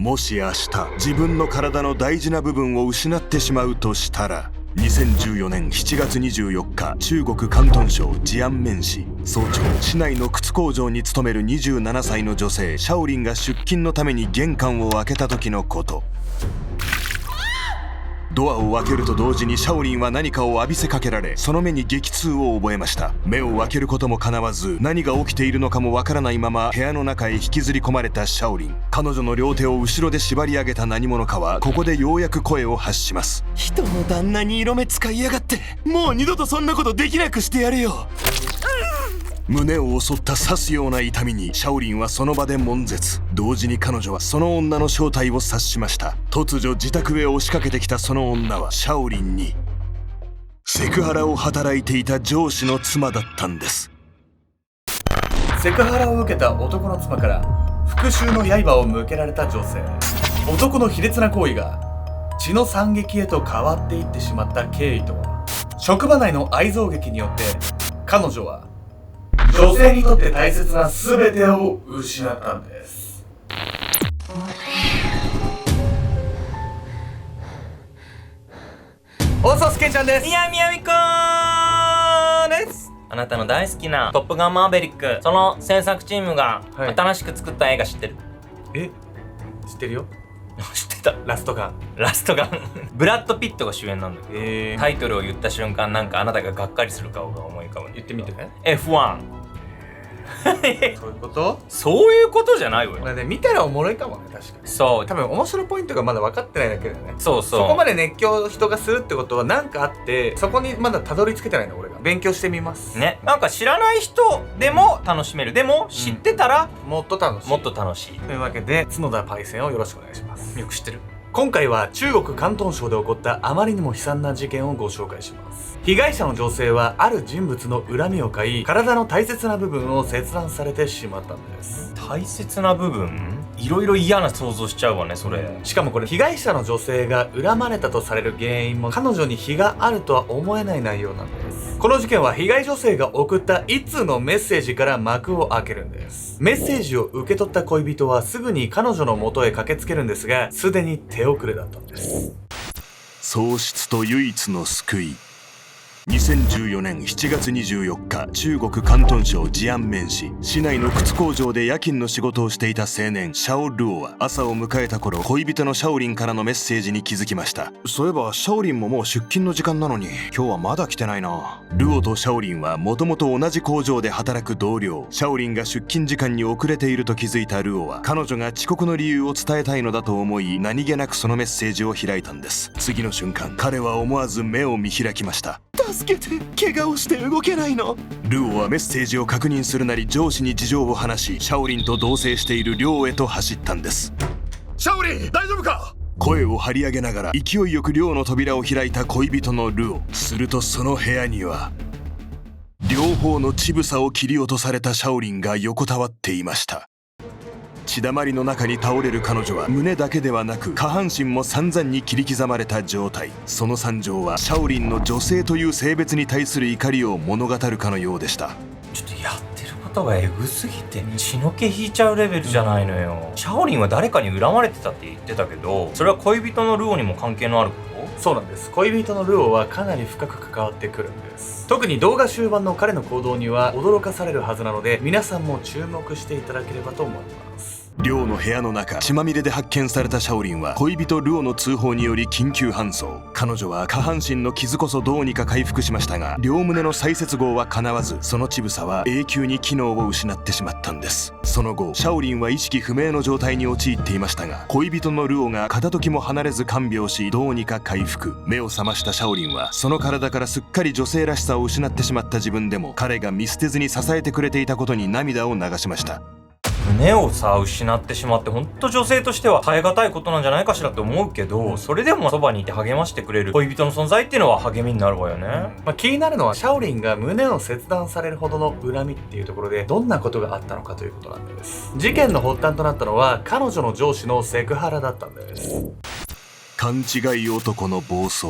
もし明日自分の体の大事な部分を失ってしまうとしたら、2014年7月24日、中国広東省治安面市早朝、市内の靴工場に勤める27歳の女性シャオリンが出勤のために玄関を開けた時のこと。ドアを開けると同時にシャオリンは何かを浴びせかけられ、その目に激痛を覚えました。目を開けることも叶わず、何が起きているのかもわからないまま部屋の中へ引きずり込まれたシャオリン。彼女の両手を後ろで縛り上げた何者かはここでようやく声を発します。人の旦那に色目使いやがって、もう二度とそんなことできなくしてやれよ。胸を襲った刺すような痛みにシャオリンはその場で悶絶。同時に彼女はその女の正体を察しました。突如自宅へ押しかけてきたその女はシャオリンにセクハラを働いていた上司の妻だったんです。セクハラを受けた男の妻から復讐の刃を向けられた女性。男の卑劣な行為が血の惨劇へと変わっていってしまった経緯とは。職場内の愛憎劇によって彼女は女性にとって大切な全てを失ったんです。放送スケンちゃんです。みやみこです。あなたの大好きなトップガンマーヴェリック、その制作チームが新しく作った映画知ってる？知ってるよ。知ってた。ラストガンブラッド・ピットが主演なんだけど、タイトルを言った瞬間なんかあなたががっかりする顔が思い浮かぶ。言ってみてね。 F1 そういうこと？そういうことじゃないわよ。これね、見たらおもろいかもね。確かにそう、多分面白いポイントがまだ分かってないだけだよね。そうそこまで熱狂人がするってことは何かあって、そこにまだたどり着けてないの。俺が勉強してみますね。なんか知らない人でも楽しめる。でも知ってたら、もっと楽しい。もっと楽しい。というわけで角田パイセンをよろしくお願いします。よく知ってる。今回は中国広東省で起こったあまりにも悲惨な事件をご紹介します。被害者の女性はある人物の恨みを買い、体の大切な部分を切断されてしまったんです。大切な部分？いろいろ嫌な想像しちゃうわね、それ。しかもこれ被害者の女性が恨まれたとされる原因も彼女に非があるとは思えない内容なんです。この事件は被害女性が送った一通のメッセージから幕を開けるんです。メッセージを受け取った恋人はすぐに彼女の元へ駆けつけるんですが、すでに手遅れだったんです。喪失と唯一の救い。2014年7月24日、中国広東省治安面市市内の靴工場で夜勤の仕事をしていた青年シャオ・ルオは朝を迎えた頃、恋人のシャオリンからのメッセージに気づきました。そういえばシャオリンももう出勤の時間なのに今日はまだ来てないな。ルオとシャオリンはもともと同じ工場で働く同僚。シャオリンが出勤時間に遅れていると気づいたルオは彼女が遅刻の理由を伝えたいのだと思い、何気なくそのメッセージを開いたんです。次の瞬間、彼は思わず目を見開きました。助けて、怪我をして動けないの。ルオはメッセージを確認するなり上司に事情を話し、シャオリンと同棲しているリョウへと走ったんです。シャオリン、大丈夫か？声を張り上げながら勢いよくリョウの扉を開いた恋人のルオ。するとその部屋には両方の乳房を切り落とされたシャオリンが横たわっていました。血だまりの中に倒れる彼女は胸だけではなく下半身も散々に切り刻まれた状態。その惨状はシャオリンの女性という性別に対する怒りを物語るかのようでした。ちょっとやってることがエグすぎて血の気引いちゃうレベルじゃないのよ。シャオリンは誰かに恨まれてたって言ってたけど、それは恋人のルオにも関係のあること？そうなんです。恋人のルオはかなり深く関わってくるんです。特に動画終盤の彼の行動には驚かされるはずなので、皆さんも注目していただければと思います。リョウの部屋の中、血まみれで発見されたシャオリンは恋人ルオの通報により緊急搬送。彼女は下半身の傷こそどうにか回復しましたが、両胸の再接合は叶わず、その乳房は永久に機能を失ってしまったんです。その後、シャオリンは意識不明の状態に陥っていましたが、恋人のルオが片時も離れず看病し、どうにか回復。目を覚ましたシャオリンはその体からすっかり女性らしさを失ってしまった自分でも、彼が見捨てずに支えてくれていたことに涙を流しました。胸をさ失ってしまって、ほんと女性としては耐え難いことなんじゃないかしらって思うけど、それでもそばにいて励ましてくれる恋人の存在っていうのは励みになるわよね。気になるのはシャオリンが胸を切断されるほどの恨みっていうところでどんなことがあったのかということなんです。事件の発端となったのは彼女の上司のセクハラだったんです。勘違い男の暴走。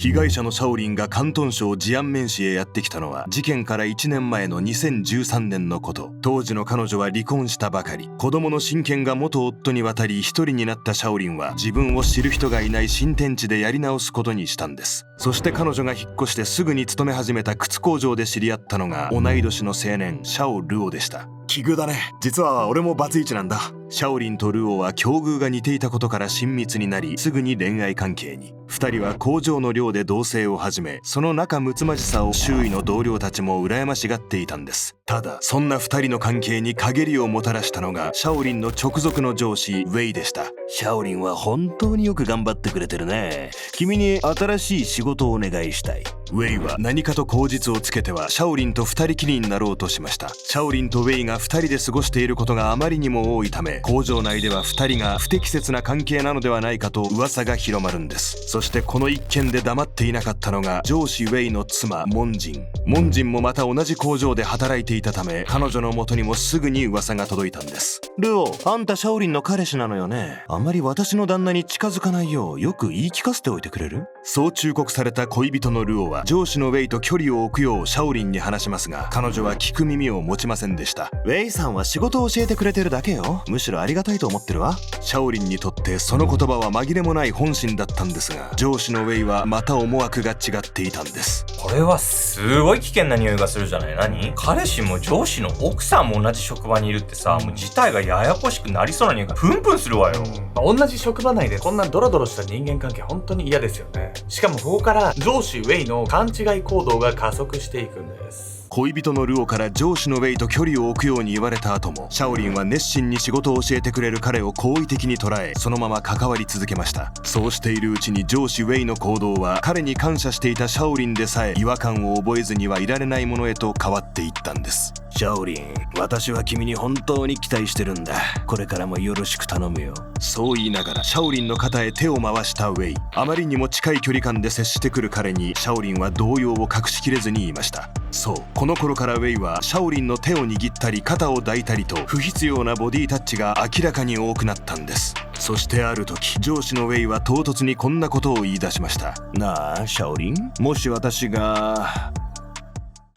被害者のシャオリンが広東省治安面市へやってきたのは事件から1年前の2013年のこと。当時の彼女は離婚したばかり。子供の親権が元夫に渡り一人になったシャオリンは自分を知る人がいない新天地でやり直すことにしたんです。そして彼女が引っ越してすぐに勤め始めた靴工場で知り合ったのが同い年の青年シャオ・ルオでした。奇遇だね。実は俺もバツイチなんだ。シャオリンとルオは境遇が似ていたことから親密になり、すぐに恋愛関係に。二人は工場の寮で同棲を始め、その仲睦まじさを周囲の同僚たちも羨ましがっていたんです。ただそんな二人の関係に陰りをもたらしたのがシャオリンの直属の上司ウェイでした。シャオリンは本当によく頑張ってくれてるね。君に新しい仕事をお願いしたい。ウェイは何かと口実をつけてはシャオリンと二人きりになろうとしました。シャオリンとウェイが二人で過ごしていることがあまりにも多いため、工場内では二人が不適切な関係なのではないかと噂が広まるんです。そしてこの一件で黙っていなかったのが上司ウェイの妻モンジン。モンジンもまた同じ工場で働いていたため、彼女の元にもすぐに噂が届いたんです。ルオ、あんたシャオリンの彼氏なのよね。あまり私の旦那に近づかないようよく言い聞かせておいてくれる？そう忠告された恋人のルオは上司のウェイと距離を置くようシャオリンに話しますが、彼女は聞く耳を持ちませんでした。ウェイさんは仕事を教えてくれてるだけよ。むしろありがたいと思ってるわ。シャオリンにとってその言葉は紛れもない本心だったんですが、上司のウェイはまた思惑が違っていたんです。これはすごい危険な匂いがするじゃない。何？彼氏も上司の奥さんも同じ職場にいるってさ、もう事態がややこしくなりそうな匂いがプンプンするわよ。同じ職場内でこんなドロドロした人間関係本当に嫌ですよね。しかもここから上司ウェイの勘違い行動が加速していくんです。恋人のルオから上司のウェイと距離を置くように言われた後も、シャオリンは熱心に仕事を教えてくれる彼を好意的に捉え、そのまま関わり続けました。そうしているうちに上司ウェイの行動は彼に感謝していたシャオリンでさえ違和感を覚えずにはいられないものへと変わっていったんです。シャオリン、私は君に本当に期待してるんだ。これからもよろしく頼むよ。そう言いながらシャオリンの肩へ手を回したウェイ。あまりにも近い距離感で接してくる彼にシャオリンは動揺を隠しきれずに言いました。そう、この頃からウェイはシャオリンの手を握ったり肩を抱いたりと不必要なボディタッチが明らかに多くなったんです。そしてある時、上司のウェイは唐突にこんなことを言い出しました。なあ、シャオリン、もし私が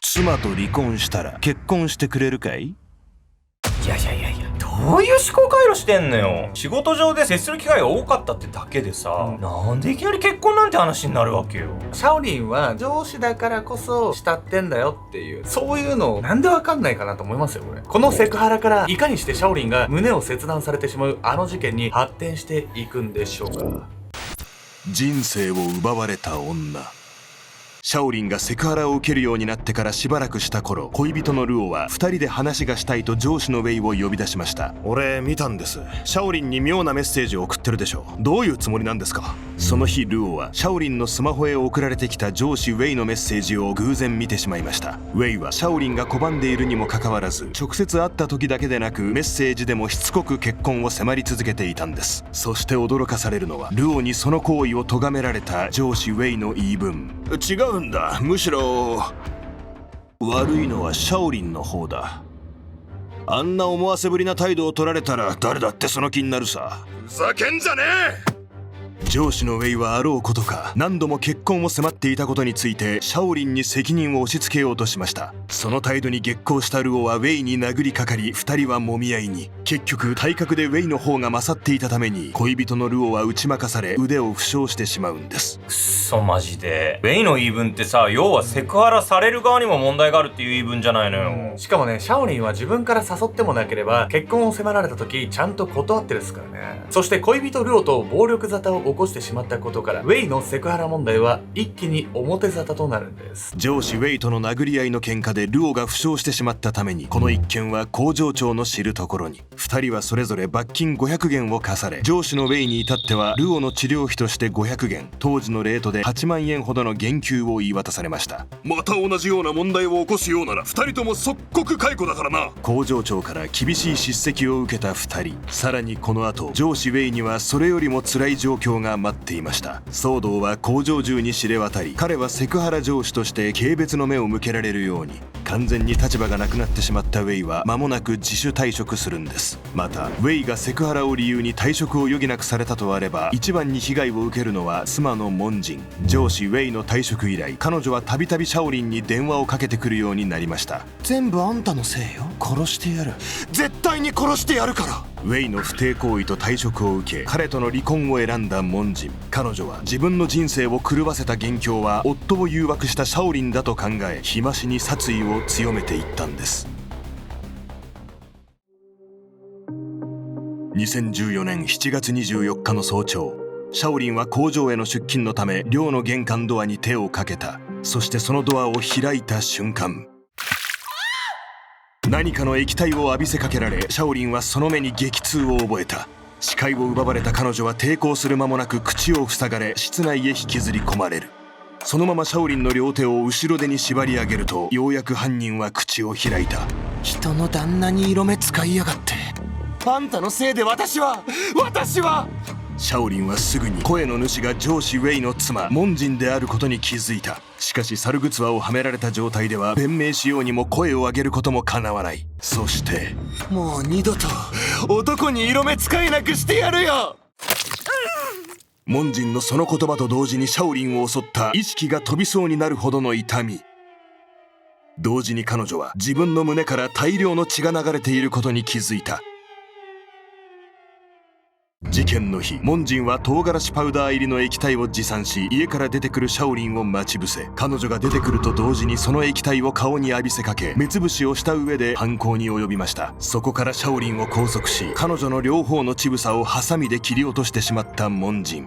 妻と離婚したら結婚してくれるかい？いやどういう思考回路してんのよ。仕事上で接する機会が多かったってだけでさ、なんでいきなり結婚なんて話になるわけよ。シャオリンは上司だからこそ慕ってんだよっていう、そういうのなんでわかんないかなと思いますよこれ。このセクハラからいかにしてシャオリンが胸を切断されてしまうあの事件に発展していくんでしょうか。人生を奪われた女。シャオリンがセクハラを受けるようになってからしばらくした頃、恋人のルオは二人で話がしたいと上司のウェイを呼び出しました。俺見たんです。シャオリンに妙なメッセージを送ってるでしょ。どういうつもりなんですか？その日ルオはシャオリンのスマホへ送られてきた上司ウェイのメッセージを偶然見てしまいました。ウェイはシャオリンが拒んでいるにもかかわらず、直接会った時だけでなくメッセージでもしつこく結婚を迫り続けていたんです。そして驚かされるのは、ルオにその行為を咎められた上司ウェイの言い分。違うんだ。むしろ悪いのはシャオリンの方だ。あんな思わせぶりな態度を取られたら誰だってその気になるさ。ふざけんじゃねえ！上司のウェイはあろうことか何度も結婚を迫っていたことについてシャオリンに責任を押し付けようとしました。その態度に激高したルオはウェイに殴りかかり、二人は揉み合いに。結局体格でウェイの方が勝っていたために恋人のルオは打ち負かされ腕を負傷してしまうんです。くっそマジで。ウェイの言い分ってさ、要はセクハラされる側にも問題があるっていう言い分じゃないのよ。しかもね、シャオリンは自分から誘ってもなければ結婚を迫られた時ちゃんと断ってるですからね。そして恋人ルオと暴力沙汰を起こしてしまったことから、ウェイのセクハラ問題は一気に表沙汰となるんです。上司ウェイとの殴り合いの喧嘩でルオが負傷してしまったために、この一件は工場長の知るところに。二人はそれぞれ罰金500元を課され、上司のウェイに至ってはルオの治療費として500元、当時のレートで8万円ほどの減給を言い渡されました。また同じような問題を起こすようなら二人とも即刻解雇だからな。工場長から厳しい叱責を受けた二人。さらにこの後、上司ウェイにはそれよりも辛い状況が待っていました。騒動は工場中に知れ渡り、彼はセクハラ上司として軽蔑の目を向けられるように。完全に立場がなくなってしまったウェイは間もなく自主退職するんです。またウェイがセクハラを理由に退職を余儀なくされたとあれば、一番に被害を受けるのは妻のモンジン。上司ウェイの退職以来、彼女はたびたびシャオリンに電話をかけてくるようになりました。全部あんたのせいよ。殺してやる。絶対に殺してやるから。ウェイの不貞行為と退職を受け、彼との離婚を選んだモンジン。彼女は自分の人生を狂わせた元凶は夫を誘惑したシャオリンだと考え、日増しに殺意を強めていったんです。2014年7月24日の早朝、シャオリンは工場への出勤のため寮の玄関ドアに手をかけた。そしてそのドアを開いた瞬間、何かの液体を浴びせかけられ、シャオリンはその目に激痛を覚えた。視界を奪われた彼女は抵抗する間もなく口を塞がれ、室内へ引きずり込まれる。そのままシャオリンの両手を後ろ手に縛り上げると、ようやく犯人は口を開いた。人の旦那に色目使いやがって。あんたのせいで私はシャオリンはすぐに声の主が上司ウェイの妻モンジンであることに気づいた。しかし猿靴輪をはめられた状態では弁明しようにも声を上げることもかなわない。そしてもう二度と男に色目使えなくしてやるよ。モンジンのその言葉と同時にシャオリンを襲った意識が飛びそうになるほどの痛み。同時に彼女は自分の胸から大量の血が流れていることに気づいた。事件の日、モンジンは唐辛子パウダー入りの液体を持参し、家から出てくるシャオリンを待ち伏せ、彼女が出てくると同時にその液体を顔に浴びせかけ、目つぶしをした上で犯行に及びました。そこからシャオリンを拘束し、彼女の両方の乳房をハサミで切り落としてしまったモンジン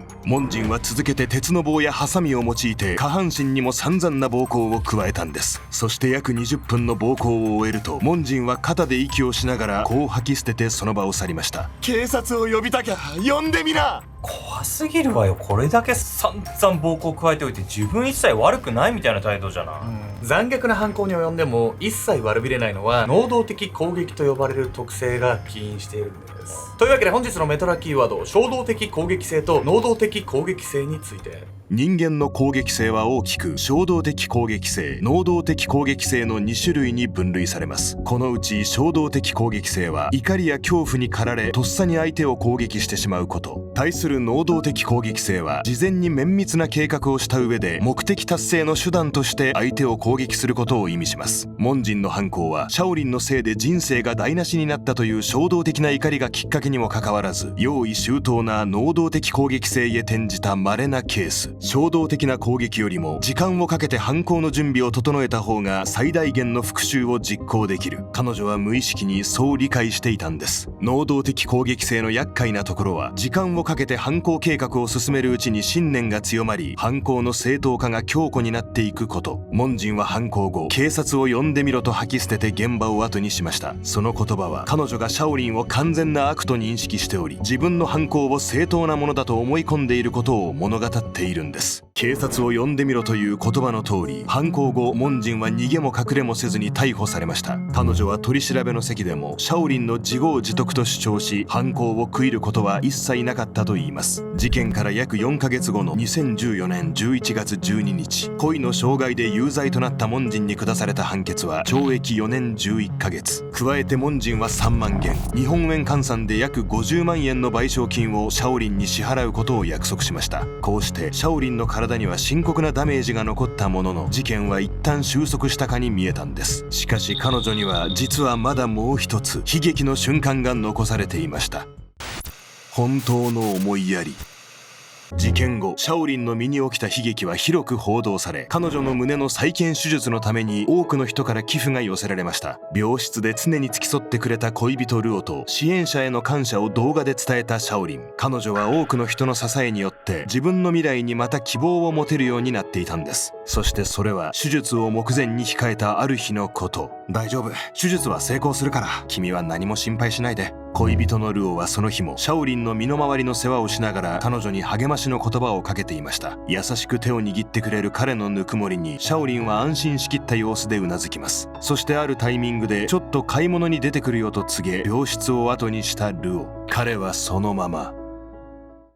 は続けて鉄の棒やハサミを用いて下半身にも散々な暴行を加えたんです。そして約20分の暴行を終えると、モンジンは肩で息をしながらこう吐き捨ててその場を去りました。警察を呼びたきゃ呼んでみな。怖すぎるわよ。これだけ散々暴行を加えておいて自分一切悪くないみたいな態度じゃない。残虐な犯行に及んでも一切悪びれないのは能動的攻撃と呼ばれる特性が起因しているんです。というわけで本日のメトラキーワード、衝動的攻撃性と能動的攻撃性について。人間の攻撃性は大きく衝動的攻撃性、能動的攻撃性の2種類に分類されます。このうち衝動的攻撃性は怒りや恐怖に駆られとっさに相手を攻撃してしまうこと。対する能動的攻撃性は事前に綿密な計画をした上で目的達成の手段として相手を攻撃することを意味します。モンジンの犯行はシャオリンのせいで人生が台無しになったという衝動的な怒りがきっかけにもかかわらず、用意周到な能動的攻撃性へ転じた稀なケース。衝動的な攻撃よりも時間をかけて犯行の準備を整えた方が最大限の復讐を実行できる。彼女は無意識にそう理解していたんです。能動的攻撃性の厄介なところは、時間をかけて犯行計画を進めるうちに信念が強まり、犯行の正当化が強固になっていくこと。モンジンは犯行後、警察を呼んでみろと吐き捨てて現場を後にしました。その言葉は彼女がシャオリンを完全な悪と認識しており、自分の犯行を正当なものだと思い込んでいることを物語っているんです。警察を呼んでみろという言葉の通り、犯行後モンジンは逃げも隠れもせずに逮捕されました。彼女は取り調べの席でもシャオリンの自業自得と主張し、犯行を悔いることは一切なかったといいます。事件から約4ヶ月後の2014年11月12日、故意の傷害で有罪となったモンジンに下された判決は懲役4年11ヶ月。加えてモンジンは3万元、日本円換算で約50万円の賠償金をシャオリンに支払うことを約束しました。こうしてシャオリンの体には深刻なダメージが残ったものの、事件は一旦収束したかに見えたんです。しかし彼女には実はまだもう一つ悲劇の瞬間が残されていました。本当の思いやり。事件後、シャオリンの身に起きた悲劇は広く報道され、彼女の胸の再建手術のために多くの人から寄付が寄せられました。病室で常に付き添ってくれた恋人ルオと支援者への感謝を動画で伝えたシャオリン。彼女は多くの人の支えによって自分の未来にまた希望を持てるようになっていたんです。そしてそれは手術を目前に控えたある日のこと。大丈夫、手術は成功するから君は何も心配しないで。恋人のルオはその日もシャオリンの身の回りの世話をしながら彼女に励ましの言葉をかけていました。優しく手を握ってくれる彼のぬくもりにシャオリンは安心しきった様子でうなずきます。そしてあるタイミングでちょっと買い物に出てくるよと告げ、病室を後にしたルオ。彼はそのまま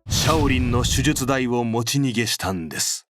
シャオリンの手術台を持ち逃げしたんです。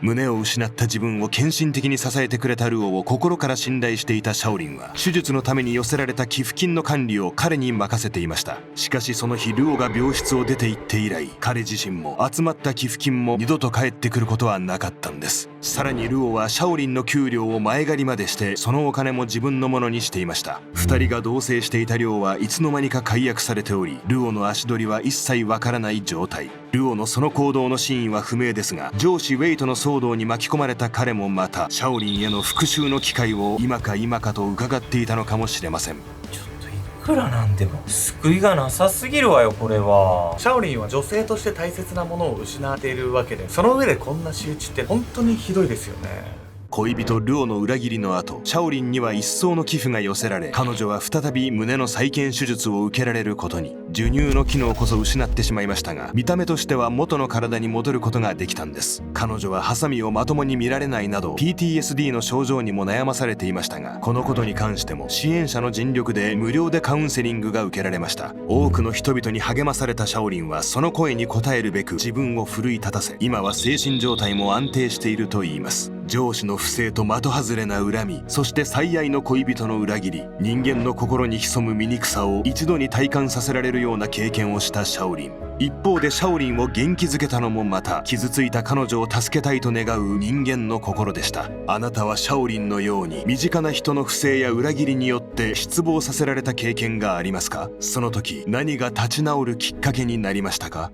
胸を失った自分を献身的に支えてくれたルオを心から信頼していたシャオリンは、手術のために寄せられた寄付金の管理を彼に任せていました。しかしその日ルオが病室を出て行って以来、彼自身も集まった寄付金も二度と帰ってくることはなかったんです。さらにルオはシャオリンの給料を前借りまでして、そのお金も自分のものにしていました。二人が同棲していた寮はいつの間にか解約されており、ルオの足取りは一切わからない状態。ルオのその行動の真意は不明ですが、上司ウェイとの騒動に巻き込まれた彼もまたシャオリンへの復讐の機会を今か今かと伺っていたのかもしれません。ちょっといくらなんでも救いがなさすぎるわよ、これは。シャオリンは女性として大切なものを失っているわけで、その上でこんな仕打ちって本当にひどいですよね。恋人ルオの裏切りの後、シャオリンには一層の寄付が寄せられ、彼女は再び胸の再建手術を受けられることに。授乳の機能こそ失ってしまいましたが、見た目としては元の体に戻ることができたんです。彼女はハサミをまともに見られないなど PTSD の症状にも悩まされていましたが、このことに関しても支援者の尽力で無料でカウンセリングが受けられました。多くの人々に励まされたシャオリンは、その声に応えるべく自分を奮い立たせ、今は精神状態も安定しているといいます。上司の不正と的外れな恨み、そして最愛の恋人の裏切り、人間の心に潜む醜さを一度に体感させられるような経験をしたシャオリン。一方でシャオリンを元気づけたのもまた、傷ついた彼女を助けたいと願う人間の心でした。あなたはシャオリンのように身近な人の不正や裏切りによって失望させられた経験がありますか？その時何が立ち直るきっかけになりましたか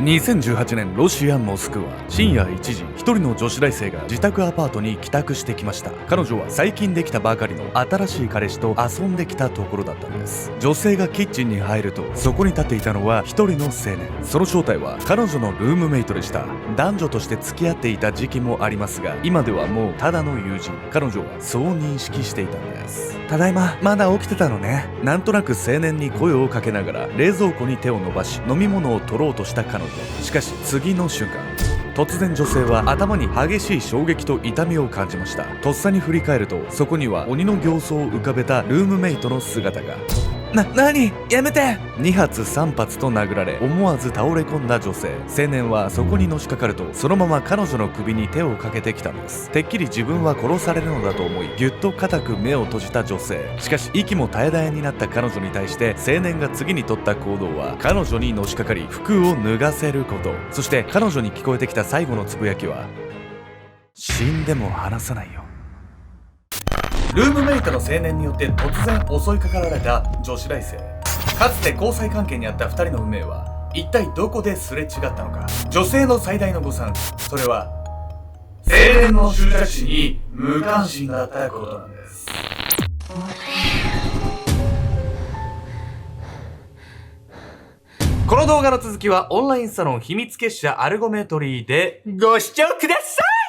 ？2018年ロシア・モスクワ、深夜1時、一人の女子大生が自宅アパートに帰宅してきました。彼女は最近できたばかりの新しい彼氏と遊んできたところだったんです。女性がキッチンに入ると、そこに立っていたのは一人の青年。その正体は彼女のルームメイトでした。男女として付き合っていた時期もありますが、今ではもうただの友人。彼女はそう認識していたんです。ただいま、まだ起きてたのね。なんとなく青年に声をかけながら冷蔵庫に手を伸ばし、飲み物を取ろうとした彼女。しかし次の瞬間、突然女性は頭に激しい衝撃と痛みを感じました。とっさに振り返ると、そこには鬼の形相を浮かべたルームメイトの姿が。何やめて！2発3発と殴られ、思わず倒れ込んだ女性。青年はそこにのしかかると、そのまま彼女の首に手をかけてきたのです。てっきり自分は殺されるのだと思い、ぎゅっと固く目を閉じた女性。しかし息も絶え絶えになった彼女に対して、青年が次に取った行動は、彼女にのしかかり服を脱がせること。そして彼女に聞こえてきた最後のつぶやきは、死んでも離さないよ。ルームメイトの青年によって突然襲いかかられた女子大生。かつて交際関係にあった2人の運命は一体どこですれ違ったのか。女性の最大の誤算、それは青年の執着心に無関心だったことなんです。この動画の続きはオンラインサロン秘密結社アルゴメトリーでご視聴ください。